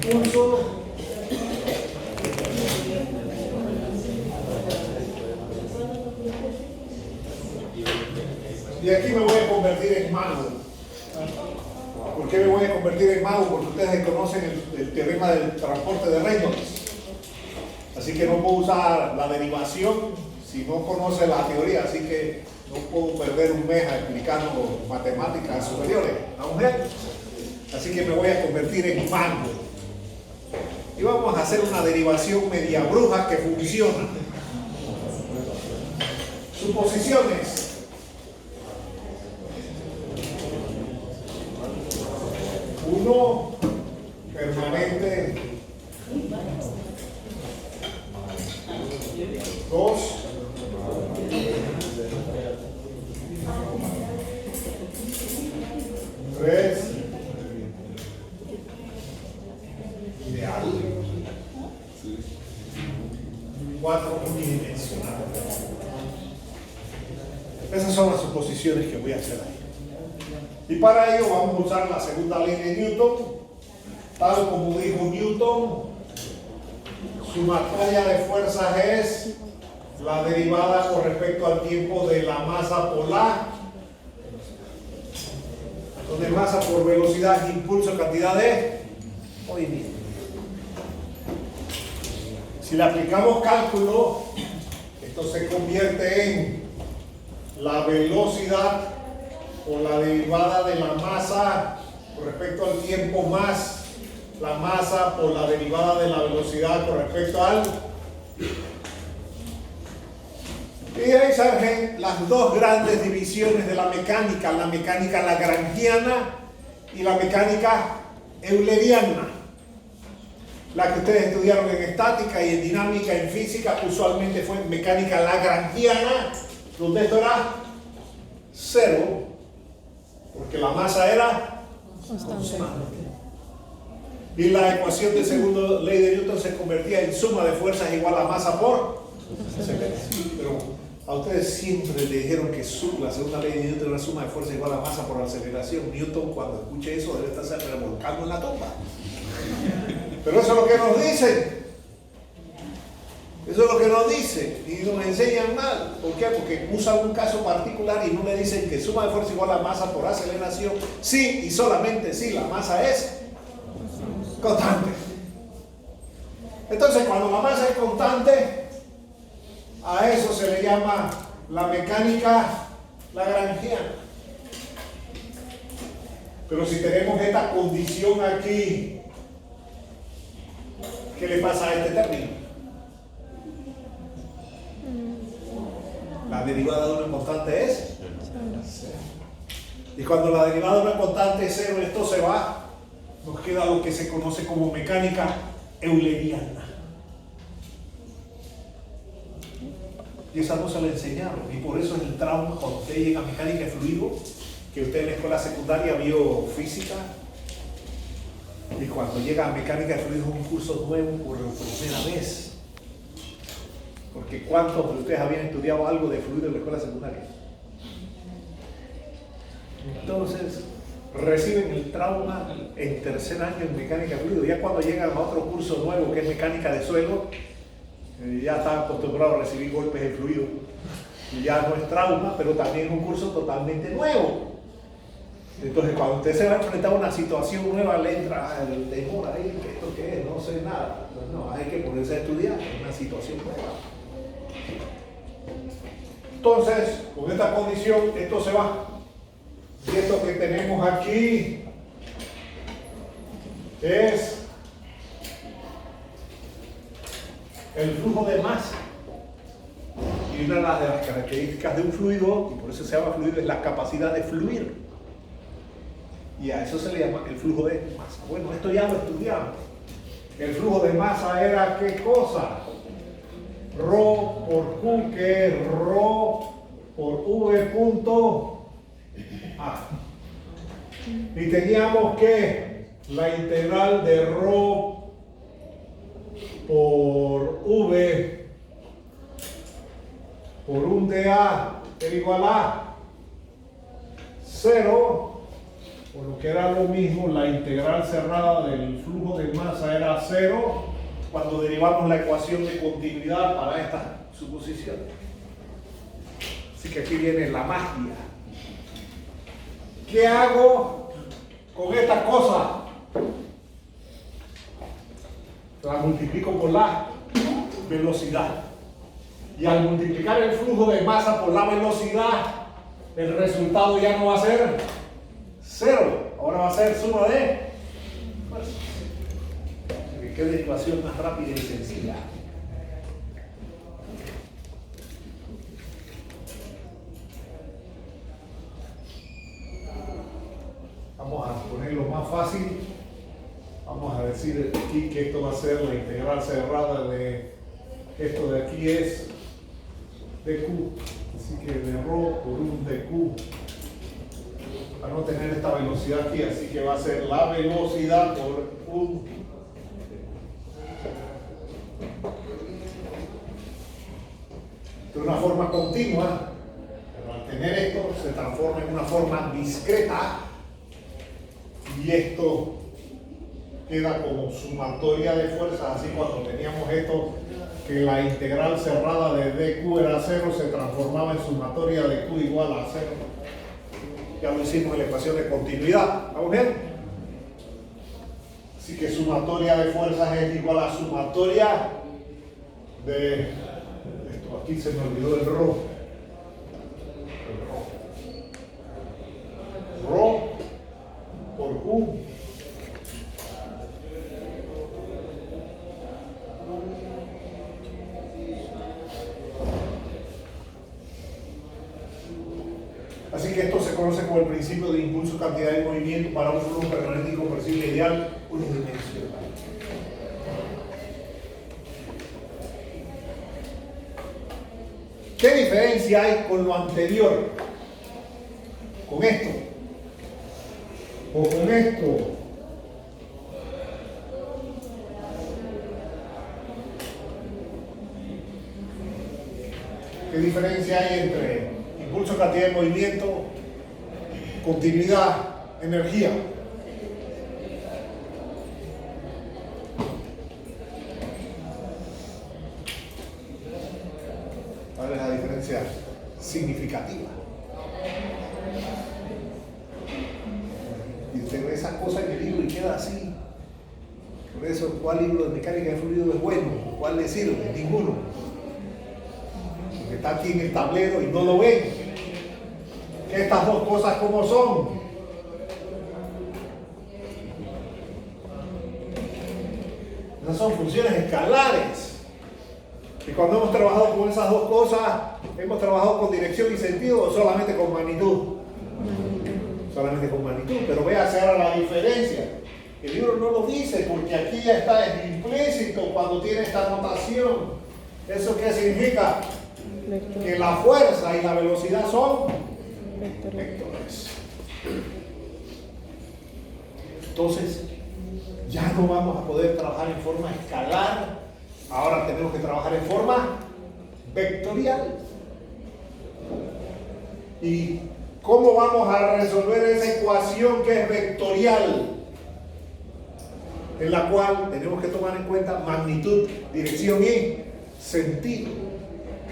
impulso y aquí me voy a convertir en mago. ¿Por qué me voy a convertir en mago? Porque ustedes conocen el teorema del transporte de Reynolds. Así que no puedo usar la derivación si no conoce la teoría. Así que no puedo perder un mes explicando matemáticas superiores a un gen. Así que me voy a convertir en mago. Y vamos a hacer una derivación media bruja que funciona. Suposiciones. Uno permanente. Dos. Tres. Ideal. Cuatro, unidimensional. Esas son las suposiciones que voy a hacer ahí. Y para ello vamos a usar la segunda ley de Newton. Tal como dijo Newton, sumatoria de fuerzas es la derivada con respecto al tiempo de la masa por la, donde masa por velocidad, impulso, cantidad de movimiento. Si le aplicamos cálculo, esto se convierte en la velocidad o la derivada de la masa con respecto al tiempo más la masa por la derivada de la velocidad con respecto al. Y ahí surgen las dos grandes divisiones de la mecánica lagrangiana y la mecánica euleriana. La que ustedes estudiaron en estática y en dinámica, en física, usualmente fue mecánica lagrangiana, donde esto era cero, porque la masa era constante. Y la ecuación de segunda ley de Newton se convertía en suma de fuerzas igual a masa por aceleración. Pero a ustedes siempre le dijeron que la segunda ley de Newton era suma de fuerzas igual a masa por aceleración. Newton, cuando escuche eso, debe estarse revolcando en la tumba. Pero eso es lo que nos dicen. Eso es lo que nos dicen y nos enseñan mal. ¿Por qué? Porque usan un caso particular y no le dicen que suma de fuerza igual a masa por aceleración. Sí y solamente si la masa es constante. Entonces, cuando la masa es constante, a eso se le llama la mecánica lagrangiana. Pero si tenemos esta condición aquí, ¿qué le pasa a este término? La derivada de una constante es cero. Y cuando la derivada de una constante es cero, esto se va. Nos queda lo que se conoce como mecánica euleriana. Y esa no se la enseñaron. Y por eso es el trauma cuando usted llega a mecánica de fluido, que usted en la escuela secundaria vio física. Y cuando llega a mecánica de fluido es un curso nuevo por primera vez. Porque ¿cuántos de ustedes habían estudiado algo de fluido en la escuela secundaria? Entonces, reciben el trauma en tercer año en mecánica de fluido. Ya cuando llegan a otro curso nuevo que es mecánica de suelo, ya están acostumbrados a recibir golpes de fluido. Y ya no es trauma, pero también es un curso totalmente nuevo. Entonces, cuando usted se va a enfrentar a una situación nueva, le entra el temor ahí, que esto qué es, no sé nada. No, hay que ponerse a estudiar, es una situación nueva. Entonces, con esta condición, esto se va. Y esto que tenemos aquí es el flujo de masa. Y una de las características de un fluido, y por eso se llama fluido, es la capacidad de fluir. Y a eso se le llama el flujo de masa. Bueno, esto ya lo estudiamos. El flujo de masa era ¿qué cosa? Rho por Q, que es Rho por V punto A. Y teníamos que la integral de Rho por V por un dA era igual a 0 o lo que era lo mismo, la integral cerrada del flujo de masa era 0 cuando derivamos la ecuación de continuidad para esta suposición. Así que aquí viene la magia. ¿Qué hago con esta cosa? La multiplico por la velocidad. Y al multiplicar el flujo de masa por la velocidad, el resultado ya no va a ser 0. Ahora va a ser suma de fuerzas. Qué derivación más rápida y sencilla. Vamos a ponerlo más fácil. Vamos a decir aquí que esto va a ser la integral cerrada de esto de aquí es dq. Así que de ρ por un dq. Para no tener esta velocidad aquí, así que va a ser la velocidad por un. De una forma continua, pero al tener esto se transforma en una forma discreta y esto queda como sumatoria de fuerzas. Así cuando teníamos esto, que la integral cerrada de dq era 0, se transformaba en sumatoria de q igual a 0. Ya lo hicimos en la ecuación de continuidad. ¿Vamos bien? Así que sumatoria de fuerzas es igual a sumatoria de esto. Aquí se me olvidó el ρ. ρ por q. Así que esto se conoce como el principio de impulso, cantidad y movimiento para un flujo permanente y compresible ideal unidimensional. ¿Qué diferencia hay con lo anterior? Con esto. O con esto. ¿Qué diferencia hay entre impulso, cantidad de movimiento, continuidad, energía? ¿Cuál es la diferencia significativa? Y usted ve esas cosas en el libro y queda así. Por eso, ¿cuál libro de mecánica de fluido es bueno? ¿Cuál le sirve? Ninguno. Porque está aquí en el tablero y no lo ven. Estas dos cosas, ¿cómo son? Esas son funciones escalares. Y cuando hemos trabajado con esas dos cosas, ¿hemos trabajado con dirección y sentido o solamente con magnitud? Solamente con magnitud, pero véase ahora la diferencia. El libro no lo dice porque aquí ya está implícito cuando tiene esta notación. ¿Eso qué significa? Que la fuerza y la velocidad son vectores. Entonces, ya no vamos a poder trabajar en forma escalar. Ahora tenemos que trabajar en forma vectorial. ¿Y cómo vamos a resolver esa ecuación que es vectorial? En la cual tenemos que tomar en cuenta magnitud, dirección y sentido.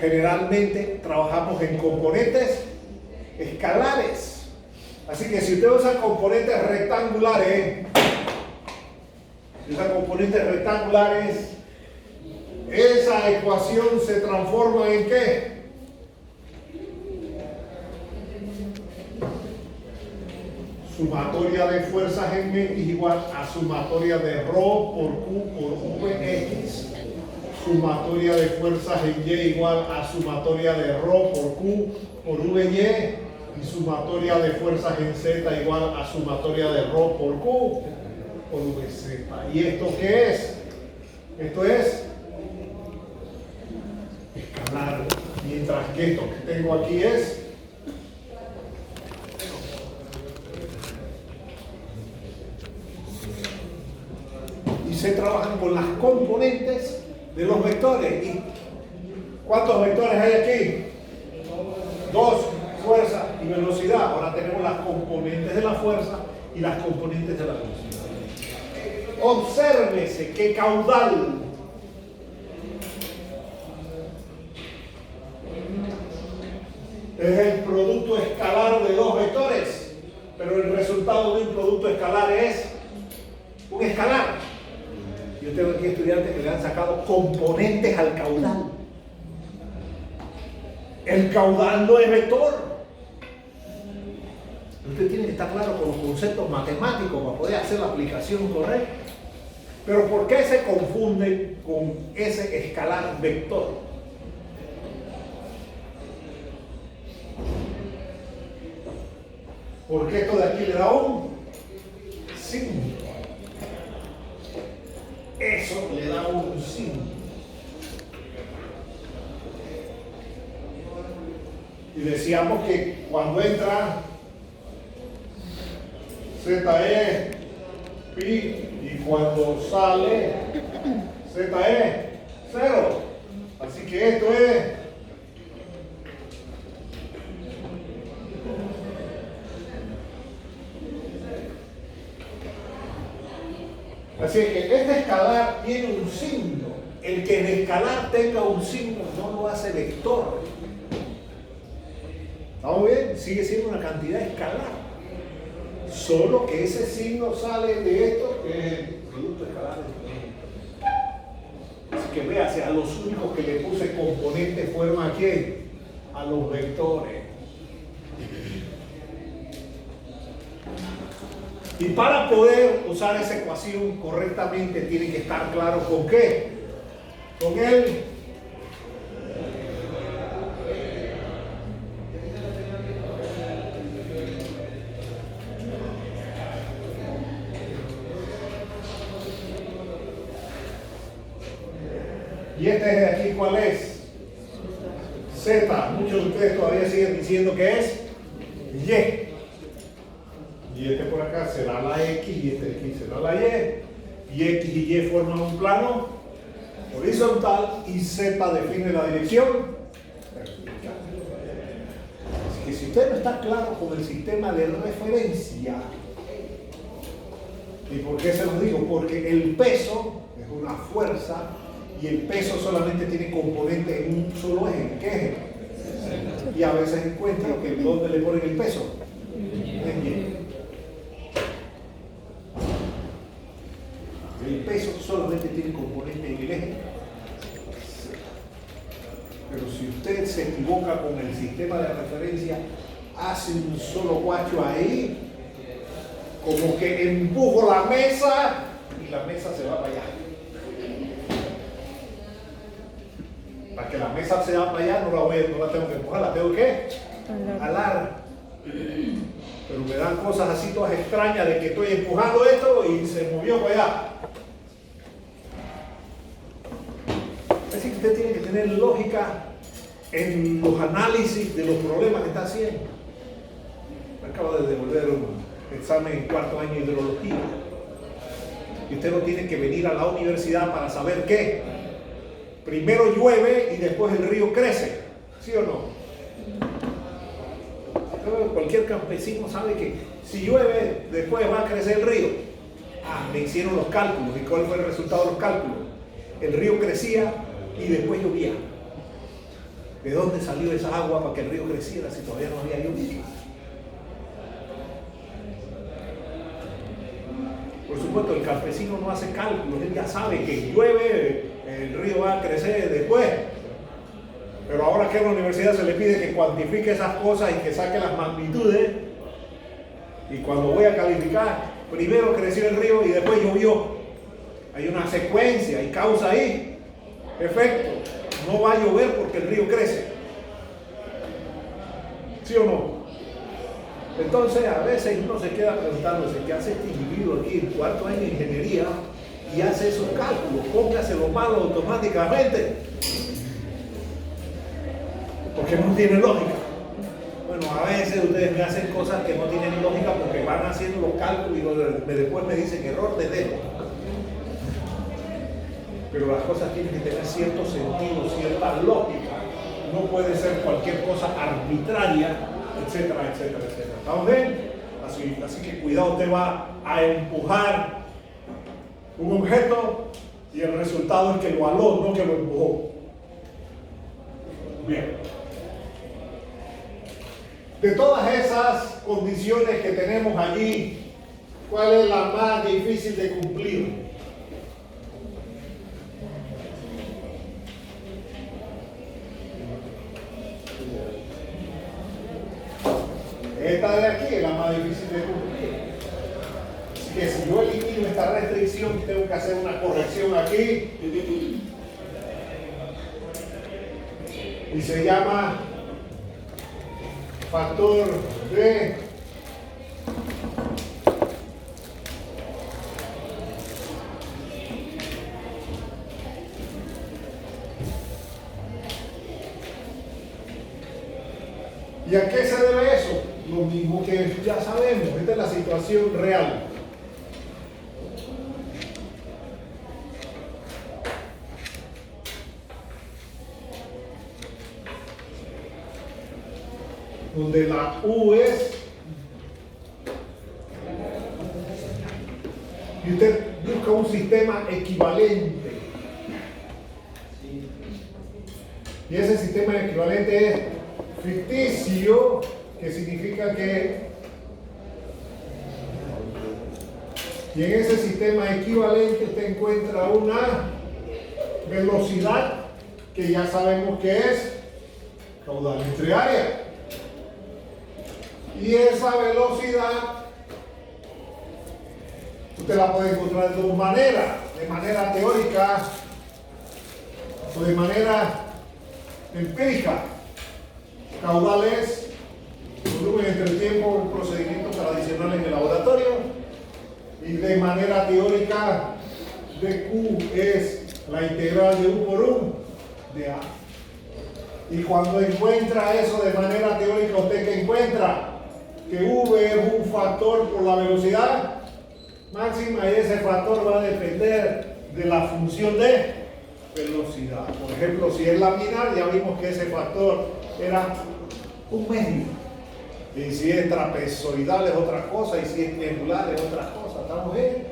Generalmente trabajamos en componentes escalares. Así que si usted usa componentes rectangulares, esa ecuación se transforma ¿en qué? Sumatoria de fuerzas en M es igual a sumatoria de ρ por Q por Vx. Sumatoria de fuerzas en Y igual a sumatoria de ρ por Q por Vy. Y sumatoria de fuerzas en Z igual a sumatoria de ρ por Q por Vz. ¿Y esto qué es? Esto es escalar. Mientras que esto que tengo aquí es y se trabajan con las componentes de los vectores. ¿Y cuántos vectores hay aquí? Dos, fuerza y velocidad. Ahora tenemos las componentes de la fuerza y las componentes de la velocidad. Obsérvese que caudal es el producto escalar de dos vectores, pero el resultado de un producto escalar es un escalar. Yo tengo aquí estudiantes que le han sacado componentes al caudal. El caudal no es vector. Usted tiene que estar claro con los conceptos matemáticos para poder hacer la aplicación correcta. Pero ¿por qué se confunden con ese escalar vector? Porque esto de aquí le da un signo. Eso le da un signo. Y decíamos que cuando entra ZE pi y cuando sale ZE 0. Así que esto es así que este escalar tiene un signo. El que en escalar tenga un signo no lo hace vector. ¿Estamos bien? Sigue siendo una cantidad escalar. Solo que ese signo sale de esto, que es el producto escalar de esto. Así que véase, a los únicos que le puse componentes fueron a quién? A los vectores. Y para poder usar esa ecuación correctamente tiene que estar claro con qué. Con el y este de aquí, ¿cuál es? Z. Muchos de ustedes todavía siguen diciendo que es Y. Y este por acá será la X y este de aquí será la Y. Y X y Y forman un plano horizontal y Z define la dirección vertical. Así que si usted no está claro con el sistema de referencia, ¿y por qué se los digo? Porque el peso es una fuerza y el peso solamente tiene componentes en un solo eje. ¿Qué eje? Y a veces encuentran que ¿dónde le ponen el peso? En Y. El peso solamente tiene componentes en el eje. Pero si usted se equivoca con el sistema de referencia, hace un solo guacho ahí, como que empujo la mesa y la mesa se va para allá. Para que la mesa se va para allá no la tengo que empujar, la tengo que alar. Pero me dan cosas así todas extrañas de que estoy empujando esto y se movió para allá. Así que usted tiene que tener lógica en los análisis de los problemas que está haciendo. Me acabo de devolver un examen en cuarto año de hidrología. Y usted no tiene que venir a la universidad para saber qué. Primero llueve y después el río crece. ¿Sí o no? Cualquier campesino sabe que si llueve, después va a crecer el río. Me hicieron los cálculos. ¿Y cuál fue el resultado de los cálculos? El río crecía y después llovía. ¿De dónde salió esa agua para que el río creciera si todavía no había lluvia? Por supuesto, el campesino no hace cálculos. Él ya sabe que llueve, el río va a crecer después. Pero ahora que a la universidad se le pide que cuantifique esas cosas y que saque las magnitudes, y cuando voy a calificar, primero creció el río y después llovió. Hay una secuencia, hay causa ahí, efecto. No va a llover porque el río crece. ¿Sí o no? Entonces a veces uno se queda preguntándose qué hace este individuo aquí en cuarto año de ingeniería y hace esos cálculos, póngase lo malo automáticamente. Porque no tiene lógica. Bueno, a veces ustedes me hacen cosas que no tienen lógica porque van haciendo los cálculos y después me dicen error de dedo. Pero las cosas tienen que tener cierto sentido, cierta lógica. No puede ser cualquier cosa arbitraria, etcétera, etcétera, etcétera. ¿Estamos bien? Así que cuidado, usted va a empujar un objeto y el resultado es que lo aló, no que lo empujó. Bien. De todas esas condiciones que tenemos allí, ¿cuál es la más difícil de cumplir? Esta de aquí es la más difícil de cumplir. Así que si yo elimino esta restricción, tengo que hacer una corrección aquí. Y se llama factor D. ¿Y a qué se debe eso? Lo mismo que ya sabemos, esta es la situación real. Donde la U es, y usted busca un sistema equivalente. Y ese sistema equivalente es ficticio, que significa que, y en ese sistema equivalente usted encuentra una velocidad que ya sabemos que es caudal entre área. Y esa velocidad usted la puede encontrar de dos maneras, de manera teórica o de manera empírica. Caudal es volumen entre tiempo, un procedimiento tradicional en el laboratorio, y de manera teórica dQ es la integral de U por U de A. Y cuando encuentra eso de manera teórica, ¿usted qué encuentra? Que V es un factor por la velocidad máxima y ese factor va a depender de la función de velocidad. Por ejemplo, si es laminar, ya vimos que ese factor era un medio. Y si es trapezoidal es otra cosa, y si es triangular es otra cosa. ¿Estamos bien?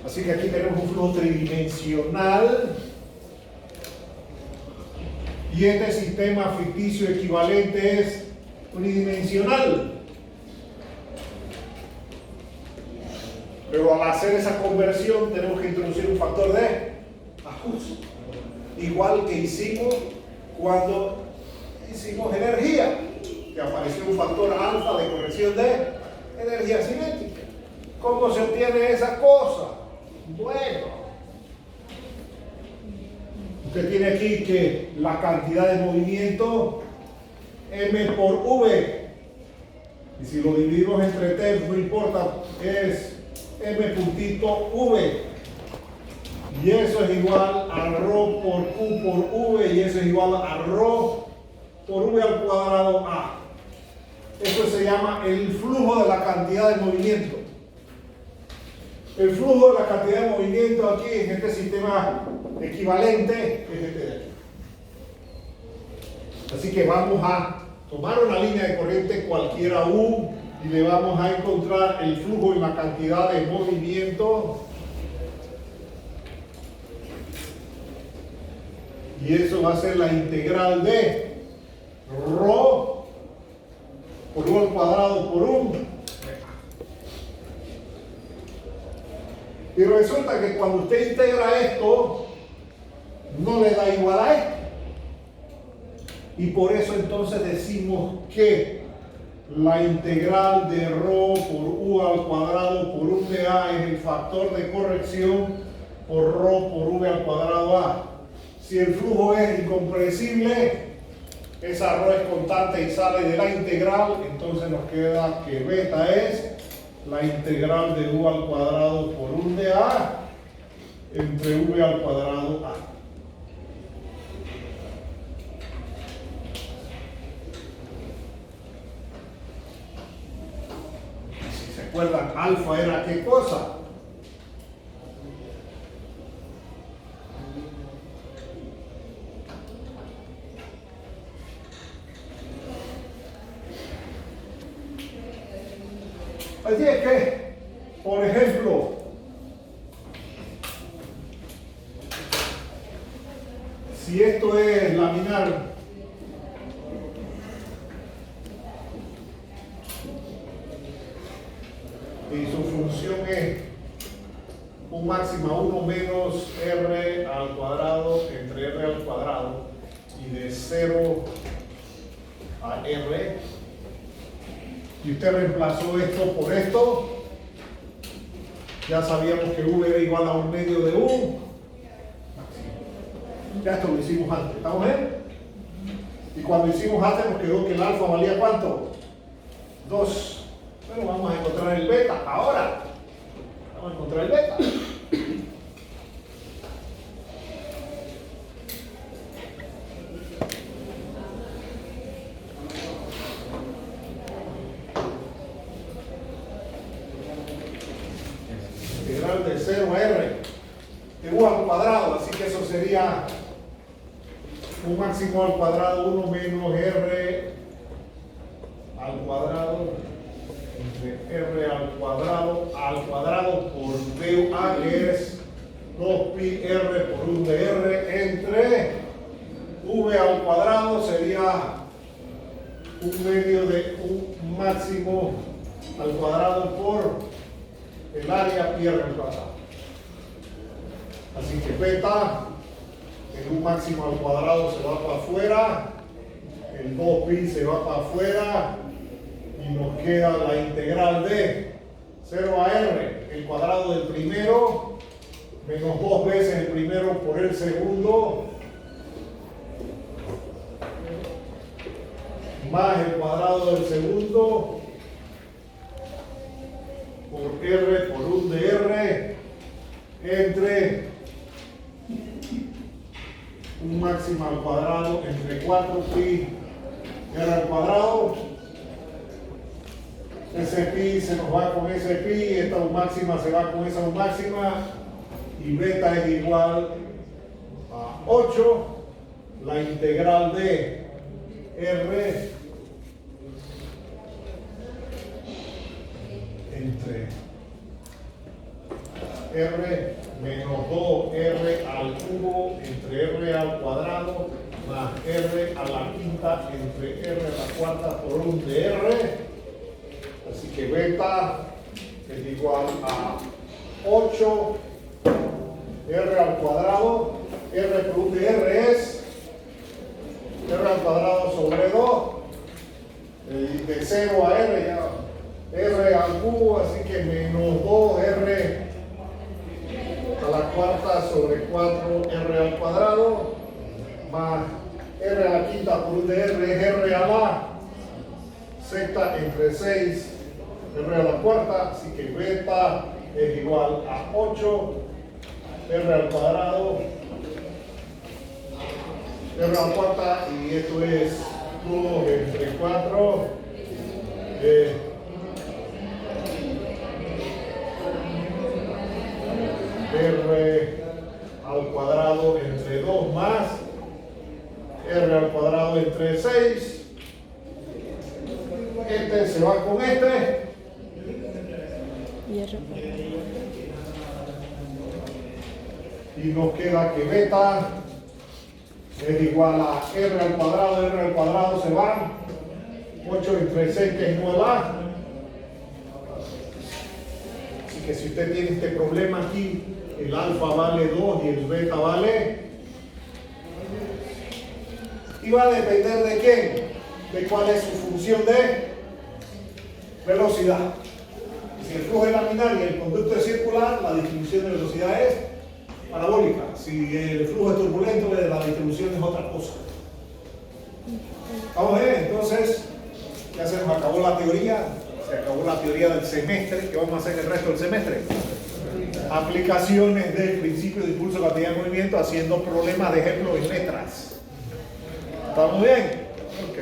Así que aquí tenemos un flujo tridimensional. Y este sistema ficticio equivalente es unidimensional. Pero al hacer esa conversión tenemos que introducir un factor de ajuste. Igual que hicimos cuando hicimos energía, que apareció un factor alfa de corrección de energía cinética. ¿Cómo se obtiene esa cosa? Bueno, usted tiene aquí que la cantidad de movimiento M por V, y si lo dividimos entre T, no importa, es M puntito V, y eso es igual a ρ por Q por V, y eso es igual a ρ por V al cuadrado A. Eso se llama el flujo de la cantidad de movimiento. El flujo de la cantidad de movimiento aquí en este sistema equivalente es este de aquí. Así que vamos a tomar una línea de corriente cualquiera U y le vamos a encontrar el flujo y la cantidad de movimiento. Y eso va a ser la integral de ρ por U al cuadrado por U. Y resulta que cuando usted integra esto, no le da igual a esto. Y por eso entonces decimos que la integral de ρ por U al cuadrado por U de A es el factor de corrección por ρ por V al cuadrado A. Si el flujo es incomprensible, esa ρ es constante y sale de la integral, entonces nos queda que beta es la integral de U al cuadrado por U de A entre V al cuadrado A. Si se acuerdan, alfa era qué cosa. Por ejemplo, si esto es laminar, y su función es un máxima 1 menos r al cuadrado entre r al cuadrado y de 0 a r, y usted reemplazó esto por esto, ya sabíamos que v era igual a 1 medio de u. Ya esto lo hicimos antes, ¿estamos bien? Y cuando hicimos antes nos quedó que el alfa valía ¿cuánto? 2. Bueno, vamos a encontrar el beta ahora. Vamos a encontrar el beta. Integral de 0 a r de u al cuadrado, así que eso sería un máximo al cuadrado 1 menos r al cuadrado entre r al cuadrado por dA, que es 2pi r por 1 de r, entre v al cuadrado sería 1 medio de un máximo al cuadrado por el área pi r al cuadrado. Así que beta, el 1 máximo al cuadrado se va para afuera, el 2pi se va para afuera, y nos queda la integral de 0 a r, el cuadrado del primero, menos 2 veces el primero por el segundo, más el cuadrado del segundo, por r por 1 de r, entre un máximo al cuadrado entre 4pi r al cuadrado. Ese pi se nos va con ese pi, esta máxima se va con esa máxima, y beta es igual a 8, la integral de r entre r menos 2r al cubo entre r al cuadrado más r a la quinta entre r a la cuarta por 1 de r. Así que beta es igual a 8 r al cuadrado, r por 1 de r es r al cuadrado sobre 2, de 0 a r, ya, r al cubo, así que menos 2r a la cuarta sobre 4r al cuadrado, más r a la quinta por 1 de r es r a la sexta entre 6 r a la cuarta, así que beta es igual a 8 r al cuadrado, r a la cuarta, y esto es 2 entre 4, r al cuadrado entre 2 más r al cuadrado entre 6. Este se va con este. Y nos queda que beta es igual a r al cuadrado se va. 8 entre 6, que es 9a. Así que si usted tiene este problema aquí, el alfa vale 2 y el beta vale. Y va a depender de quién, de cuál es su función de velocidad. Si el flujo es laminar y el conducto es circular, la distribución de velocidad es parabólica. Si el flujo es turbulento, la distribución es otra cosa. Vamos a ver, entonces, ya se nos acabó la teoría. Se acabó la teoría del semestre. ¿Qué vamos a hacer el resto del semestre? Aplicaciones del principio de impulso, cantidad de movimiento, haciendo problemas de ejemplo en letras. ¿Estamos bien? Ok.